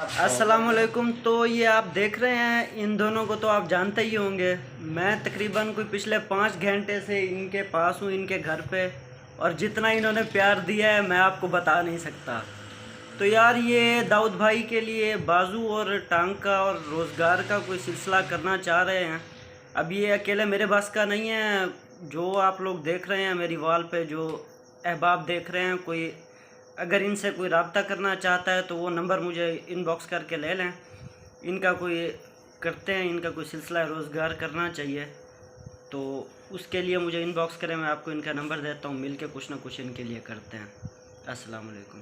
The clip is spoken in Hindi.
अस्सलामुअलैकुम। तो ये आप देख रहे हैं, इन दोनों को तो आप जानते ही होंगे। मैं तकरीबन कोई पिछले 5 घंटे से इनके पास हूँ, इनके घर पे, और जितना इन्होंने प्यार दिया है मैं आपको बता नहीं सकता। तो यार, ये दाऊद भाई के लिए बाजू और टांग का और रोज़गार का कोई सिलसिला करना चाह रहे हैं। अब ये अकेले मेरे बस का नहीं है। जो आप लोग देख रहे हैं मेरी वॉल पे, जो अहबाब देख रहे हैं, कोई अगर इनसे कोई रब्ता करना चाहता है तो वो नंबर मुझे इनबॉक्स करके ले लें। इनका कोई करते हैं, इनका कोई सिलसिला रोज़गार करना चाहिए, तो उसके लिए मुझे इनबॉक्स करें। मैं आपको इनका नंबर देता हूँ, मिल के कुछ ना कुछ इनके लिए करते हैं। अस्सलाम वालेकुम।